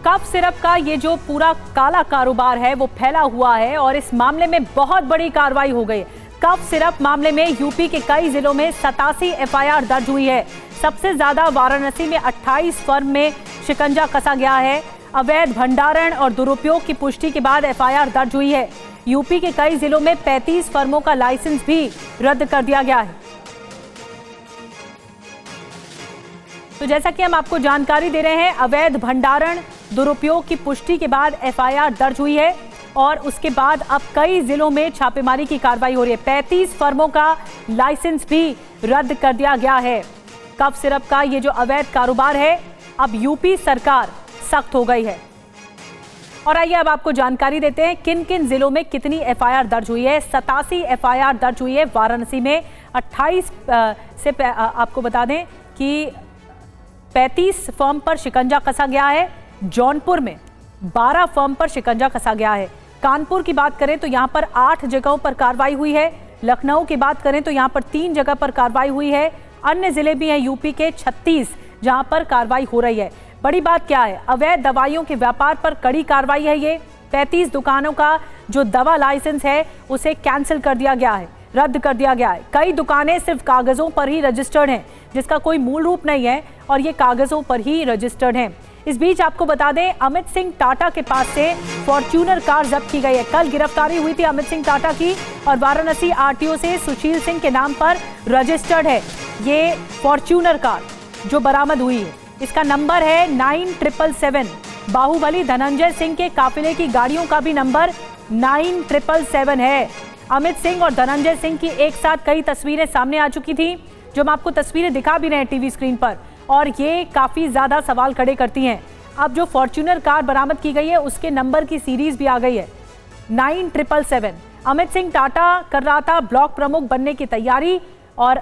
Cough syrup का ये जो पूरा काला कारोबार है वो फैला हुआ है और इस मामले में बहुत बड़ी कार्रवाई हो गई। कफ सिरप मामले में यूपी के कई जिलों में 87 एफआईआर दर्ज हुई है। सबसे ज्यादा वाराणसी में 28 फर्म में शिकंजा कसा गया है। अवैध भंडारण और दुरुपयोग की पुष्टि के बाद एफआईआर दर्ज हुई है। यूपी के कई जिलों में 35 फर्मों का लाइसेंस भी रद्द कर दिया गया है। तो जैसा कि हम आपको जानकारी दे रहे हैं, अवैध भंडारण दुरुपयोग की पुष्टि के बाद एफआईआर दर्ज हुई है और उसके बाद अब कई जिलों में छापेमारी की कार्रवाई हो रही है। 35 फर्मों का लाइसेंस भी रद्द कर दिया गया है। कफ सिरप का ये जो अवैध कारोबार है, अब यूपी सरकार सख्त हो गई है। और आइए अब आपको जानकारी देते हैं किन किन जिलों में कितनी एफआईआर दर्ज हुई है। 87 एफआईआर दर्ज हुई है वाराणसी में। 28 से आपको बता दें कि 35 फर्म पर शिकंजा कसा गया है। जौनपुर में 12 फर्म पर शिकंजा कसा गया है। कानपुर की बात करें तो यहां पर 8 जगहों पर कार्रवाई हुई है। लखनऊ की बात करें तो यहां पर 3 जगह पर कार्रवाई हुई है। अन्य जिले भी हैं यूपी के 36 जहां पर कार्रवाई हो रही है। बड़ी बात क्या है, अवैध दवाइयों के व्यापार पर कड़ी कार्रवाई है। ये 35 दुकानों का जो दवा लाइसेंस है उसे कैंसिल कर दिया गया है, रद्द कर दिया गया है। कई दुकानें सिर्फ कागजों पर ही रजिस्टर्ड हैं, जिसका कोई मूल रूप नहीं है और ये कागजों पर ही रजिस्टर्ड हैं। इस बीच आपको बता दें, अमित सिंह टाटा के पास से फॉर्च्यूनर कार जब्त की गई है। कल गिरफ्तारी हुई थी अमित सिंह टाटा की और वाराणसी आरटीओ से सुशील सिंह के नाम पर रजिस्टर्ड है ये फॉर्च्यूनर कार जो बरामद हुई है। इसका नंबर है 9777। बाहुबली धनंजय सिंह के काफिले की गाड़ियों का भी नंबर 9777 है। अमित सिंह और धनंजय सिंह की एक साथ कई तस्वीरें सामने आ चुकी थी, जो हम आपको तस्वीरें दिखा भी रहे हैं टीवी स्क्रीन पर, और ये काफी ज्यादा सवाल खड़े करती हैं। अब जो फॉर्च्यूनर कार बरामद की गई है उसके नंबर की सीरीज भी आ गई है 9777। अमित सिंह टाटा कर रहा था ब्लॉक प्रमुख बनने की तैयारी और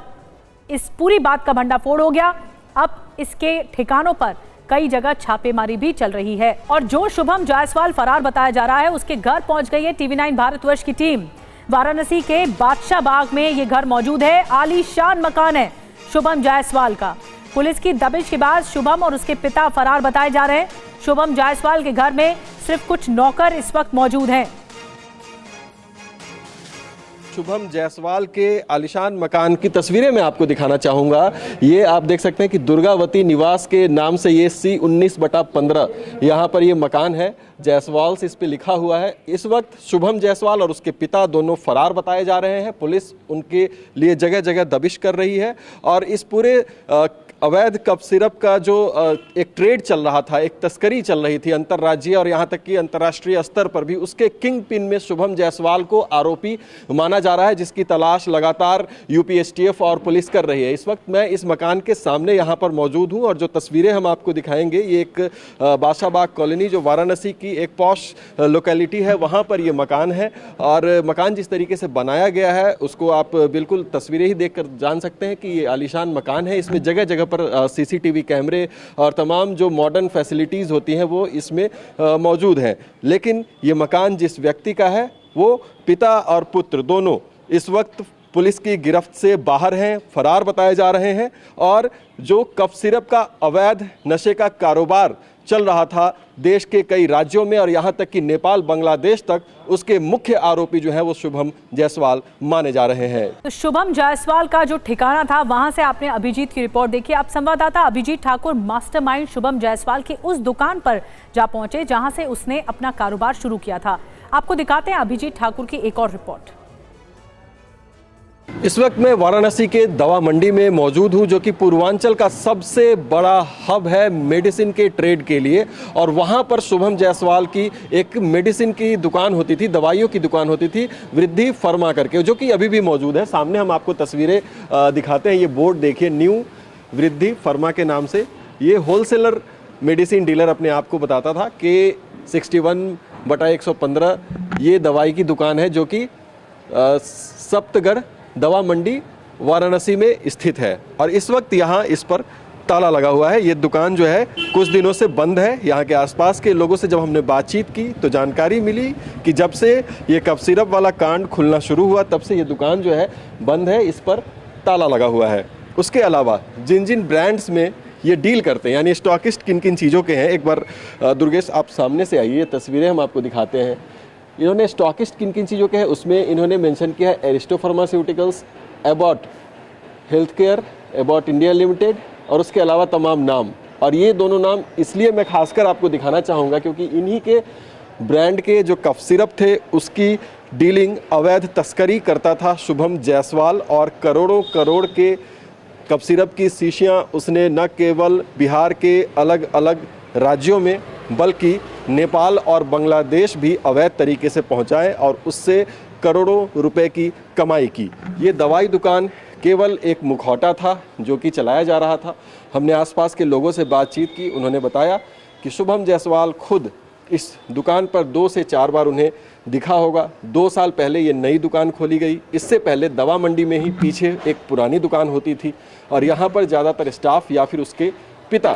इस पूरी बात का भंडाफोड़ हो गया। अब इसके ठिकानों पर कई जगह छापेमारी भी चल रही है। और जो शुभम जायसवाल फरार बताया जा रहा है उसके घर पहुंच गई है टीवी9 भारतवर्ष की टीम। वाराणसी के बादशाह बाग में ये घर मौजूद है। आलीशान मकान है शुभम जायसवाल का। पुलिस की दबिश के बाद शुभम और उसके पिता फरार बताए जा रहे हैं। शुभम जायसवाल के घर में सिर्फ कुछ नौकर इस वक्त मौजूद हैं। शुभम जायसवाल के आलिशान मकान की तस्वीरें मैं आपको दिखाना चाहूँगा। ये आप देख सकते हैं कि दुर्गावती निवास के नाम से ये C19/15 यहाँ पर ये मकान है। जायसवाल से इस पे लिखा हुआ है। इस वक्त शुभम जायसवाल और उसके पिता दोनों फरार बताए जा रहे हैं। पुलिस उनके लिए जगह जगह दबिश कर रही है और इस पूरे अवैध कफ सिरप का जो एक ट्रेड चल रहा था, एक तस्करी चल रही थी अंतर्राज्यीय और यहाँ तक कि अंतर्राष्ट्रीय स्तर पर भी, उसके किंग पिन में शुभम जायसवाल को आरोपी माना जा रहा है, जिसकी तलाश लगातार यूपी एसटीएफ और पुलिस कर रही है। इस वक्त मैं इस मकान के सामने यहाँ पर मौजूद हूँ और जो तस्वीरें हम आपको दिखाएंगे ये एक बादशाह बाग कॉलोनी जो वाराणसी की एक पॉश लोकेलिटी है, वहाँ पर ये मकान है। और मकान जिस तरीके से बनाया गया है उसको आप बिल्कुल तस्वीरें ही देखकर जान सकते हैं कि ये आलीशान मकान है। इसमें जगह जगह पर सीसीटीवी कैमरे और तमाम जो मॉडर्न फैसिलिटीज़ होती हैं वो इसमें मौजूद हैं। लेकिन ये मकान जिस व्यक्ति का है वो पिता और पुत्र दोनों इस वक्त पुलिस की गिरफ्त से बाहर हैं, फरार बताए जा रहे हैं। और जो कफ सिरप का अवैध नशे का कारोबार चल रहा था देश के कई राज्यों में और यहाँ तक कि नेपाल बांग्लादेश तक, उसके मुख्य आरोपी जो है वो शुभम जायसवाल माने जा रहे हैं। तो शुभम जायसवाल का जो ठिकाना था वहां से आपने अभिजीत की रिपोर्ट देखी। अब संवाददाता अभिजीत ठाकुर मास्टरमाइंड शुभम जायसवाल की उस दुकान पर जा पहुंचे जहां से उसने अपना कारोबार शुरू किया था। आपको दिखाते हैं अभिजीत ठाकुर की एक और रिपोर्ट। इस वक्त मैं वाराणसी के दवा मंडी में मौजूद हूं, जो कि पूर्वांचल का सबसे बड़ा हब है मेडिसिन के ट्रेड के लिए। और वहां पर शुभम जायसवाल की एक मेडिसिन की दुकान होती थी, दवाइयों की दुकान होती थी, वृद्धि फर्मा करके, जो कि अभी भी मौजूद है। सामने हम आपको तस्वीरें दिखाते हैं। ये बोर्ड देखिए, न्यू वृद्धि फर्मा के नाम से ये होलसेलर मेडिसिन डीलर अपने आप को बताता था कि 61/115 ये दवाई की दुकान है, जो कि सप्तगढ़ दवा मंडी वाराणसी में स्थित है। और इस वक्त यहाँ इस पर ताला लगा हुआ है। ये दुकान जो है कुछ दिनों से बंद है। यहाँ के आसपास के लोगों से जब हमने बातचीत की तो जानकारी मिली कि जब से ये कफ सिरप वाला कांड खुलना शुरू हुआ तब से ये दुकान जो है बंद है, इस पर ताला लगा हुआ है। उसके अलावा जिन जिन ब्रांड्स में ये डील करते हैं, यानी स्टॉकिस्ट किन किन चीज़ों के हैं। एक बार दुर्गेश आप सामने से आइए, तस्वीरें हम आपको दिखाते हैं। इन्होंने स्टॉकिस्ट किन किन चीज़ों के हैं उसमें इन्होंने मेंशन किया है Aristo pharmaceuticals, Abbott health care, Abbott India limited और उसके अलावा तमाम नाम। और ये दोनों नाम इसलिए मैं खासकर आपको दिखाना चाहूँगा क्योंकि इन्हीं के ब्रांड के जो कफ सिरप थे उसकी डीलिंग, अवैध तस्करी करता था शुभम जायसवाल और करोड़ों करोड़ के कफ सिरप की शीशियाँ उसने न केवल बिहार के अलग अलग राज्यों में बल्कि नेपाल और बांग्लादेश भी अवैध तरीके से पहुँचाए और उससे करोड़ों रुपए की कमाई की। ये दवाई दुकान केवल एक मुखौटा था जो कि चलाया जा रहा था। हमने आसपास के लोगों से बातचीत की, उन्होंने बताया कि शुभम जायसवाल खुद इस दुकान पर 2 से 4 बार उन्हें दिखा होगा। 2 साल पहले ये नई दुकान खोली गई, इससे पहले दवा मंडी में ही पीछे एक पुरानी दुकान होती थी और यहाँ पर ज़्यादातर स्टाफ या फिर उसके पिता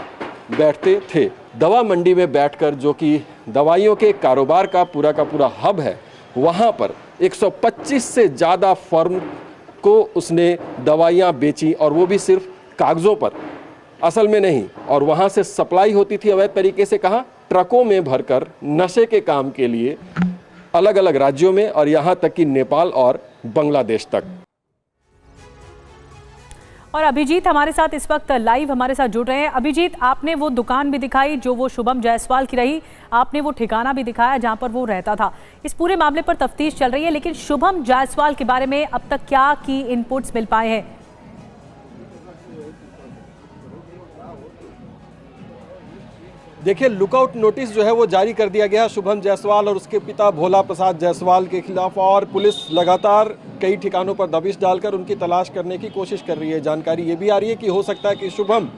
बैठते थे। दवा मंडी में बैठकर, जो कि दवाइयों के कारोबार का पूरा हब है, वहाँ पर 125 से ज़्यादा फर्म को उसने दवाइयाँ बेची और वो भी सिर्फ कागज़ों पर, असल में नहीं। और वहाँ से सप्लाई होती थी अवैध तरीके से, कहाँ, ट्रकों में भरकर नशे के काम के लिए अलग अलग राज्यों में और यहाँ तक कि नेपाल और बांग्लादेश तक। और अभिजीत हमारे साथ इस वक्त लाइव हमारे साथ जुड़ रहे हैं। अभिजीत, आपने वो दुकान भी दिखाई जो वो शुभम जायसवाल की रही, आपने वो ठिकाना भी दिखाया जहां पर वो रहता था। इस पूरे मामले पर तफ्तीश चल रही है, लेकिन शुभम जायसवाल के बारे में अब तक क्या की इनपुट्स मिल पाए हैं? देखिए, लुकआउट नोटिस जो है वो जारी कर दिया गया शुभम जायसवाल और उसके पिता भोला प्रसाद जायसवाल के खिलाफ और पुलिस लगातार कई ठिकानों पर दबिश डालकर उनकी तलाश करने की कोशिश कर रही है। जानकारी ये भी आ रही है कि हो सकता है कि शुभम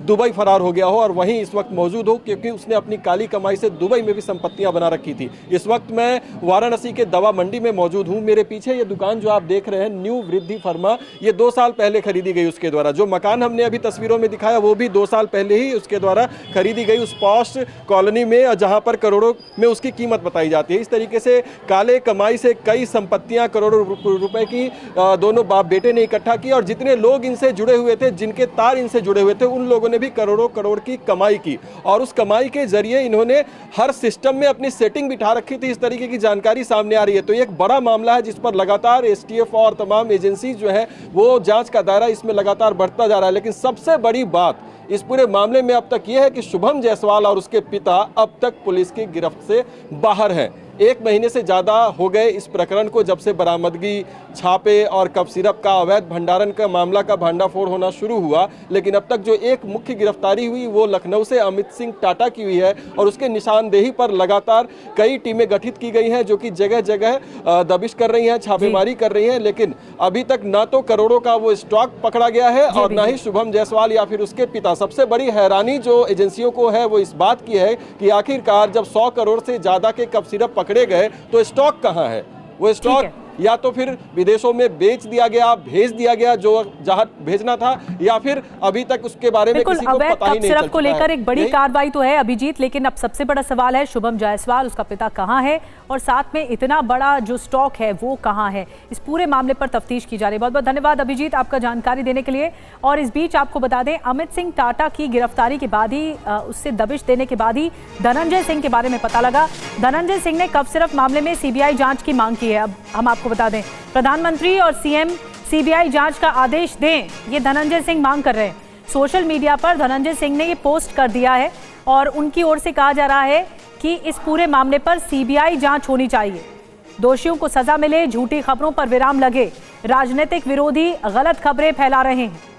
दुबई फरार हो गया हो और वहीं इस वक्त मौजूद हो, क्योंकि उसने अपनी काली कमाई से दुबई में भी संपत्तियां बना रखी थी। इस वक्त मैं वाराणसी के दवा मंडी में मौजूद हूं। मेरे पीछे ये दुकान जो आप देख रहे हैं, न्यू वृद्धि फर्मा, ये 2 साल पहले खरीदी गई उसके द्वारा। जो मकान हमने अभी तस्वीरों में दिखाया वो भी 2 साल पहले ही उसके द्वारा खरीदी गई उस पॉश कॉलोनी में, जहाँ पर करोड़ों में उसकी कीमत बताई जाती है। इस तरीके से काले कमाई से कई संपत्तियां करोड़ों रुपए की दोनों बाप बेटे ने इकट्ठा की और जितने लोग इनसे जुड़े हुए थे, जिनके तार इनसे जुड़े हुए थे, उन लोगों ने भी करोड़ों करोड़ की कमाई की और उस कमाई के जरिए इन्होंने हर सिस्टम में अपनी सेटिंग बिठा रखी थी। इस तरीके की जानकारी सामने आ रही है। तो ये एक बड़ा मामला है जिस पर लगातार एसटीएफ और तमाम एजेंसी जो है वो जांच का दायरा इसमें लगातार बढ़ता जा रहा है। लेकिन सबसे बड़ी बात इस पूरे मामले में अब तक यह है कि शुभम जायसवाल और उसके पिता अब तक पुलिस की गिरफ्त से बाहर हैं। 1 महीने से ज़्यादा हो गए इस प्रकरण को, जब से बरामदगी, छापे और कफ सिरप का अवैध भंडारण का मामला का भांडाफोड़ होना शुरू हुआ। लेकिन अब तक जो एक मुख्य गिरफ्तारी हुई वो लखनऊ से अमित सिंह टाटा की हुई है और उसके निशानदेही पर लगातार कई टीमें गठित की गई हैं जो कि जगह जगह दबिश कर रही हैं, छापेमारी कर रही हैं। लेकिन अभी तक ना तो करोड़ों का वो स्टॉक पकड़ा गया है और ना ही शुभम जायसवाल या फिर उसके पिता। सबसे बड़ी हैरानी जो एजेंसियों को है वो इस बात की है कि आखिरकार जब 100 करोड़ से ज़्यादा के कफ सिरप पकड़े गए तो स्टॉक कहां है? वो स्टॉक या तो फिर विदेशों में बेच दिया गया, भेज दिया गया जो जहां भेजना था, या फिर अभी तक उसके बारे में किसी को पता ही नहीं चल को लेकर एक बड़ी कार्रवाई तो है अभिजीत, लेकिन अब सबसे बड़ा सवाल है शुभम जायसवाल, उसका पिता कहां है और साथ में इतना बड़ा जो स्टॉक है वो कहां है? इस पूरे मामले पर तफ्तीश की जा रही है। बहुत बहुत धन्यवाद अभिजीत आपका जानकारी देने के लिए। और इस बीच आपको बता दें, अमित सिंह टाटा की गिरफ्तारी के बाद ही, उससे दबिश देने के बाद ही धनंजय सिंह के बारे में पता लगा। धनंजय सिंह ने कफ सिरप मामले में सीबीआई जांच की मांग की है। अब हम आपको बता दें, प्रधानमंत्री और सीएम सीबीआई जांच का आदेश दें, ये धनंजय सिंह मांग कर रहे हैं। सोशल मीडिया पर धनंजय सिंह ने ये पोस्ट कर दिया है और उनकी ओर से कहा जा रहा है कि इस पूरे मामले पर सीबीआई जांच होनी चाहिए, दोषियों को सजा मिले, झूठी खबरों पर विराम लगे, राजनीतिक विरोधी गलत खबरें फैला रहे हैं।